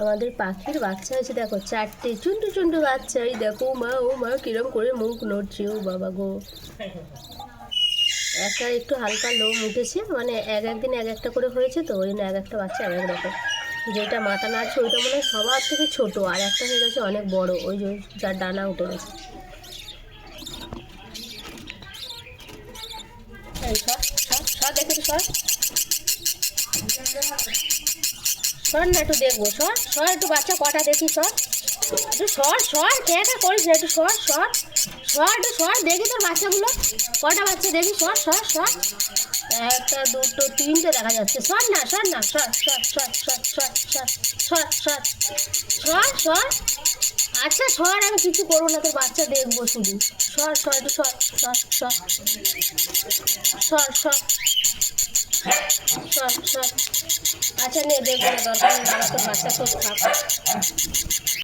আমাদের পাখির বাচ্চা হয়েছে দেখো, 4টে চুন্টু চুন্টু বাচ্চা। এই দেখো, ও মা কিরম করে মুখ নড়ছে, ও বাবা গো। একটা একটু হালকা লোম উঠেছে, মানে একদিন এক একটা করে হয়েছে, তো ওই জন্য এক একটা বাচ্চা এক এক রকম। যেটা মাথা নাড়ছে ওইটা মনে হয় সবার থেকে ছোট, আর একটা হয়ে গেছে অনেক বড়, ওই যে যার ডানা উঠে গেছে। এই সর সর সর, দেখে তো সর সর না, একটু দেখবো, সর সর একটু, বাচ্চা কটা দেখি, সর একটু সর সর, ক্যাটা করিস না, একটু সর সর সর, একটু সর দেখি তোর বাচ্চাগুলো কটা বাচ্চা দেখি, সর সর সর। একটা দুটো তিনটে দেখা যাচ্ছে, সর না সর না, সর সর সর সর সর সর সর সর সর সর। আচ্ছা সর, আমি কিছু করবো না, তোর বাচ্চা দেখবো শুধু। সর সর, একটু সর সর সর সর সর সর সর। আচ্ছা নে, দেখবো না, দরকার নেই, তোর বাচ্চা তো থাক।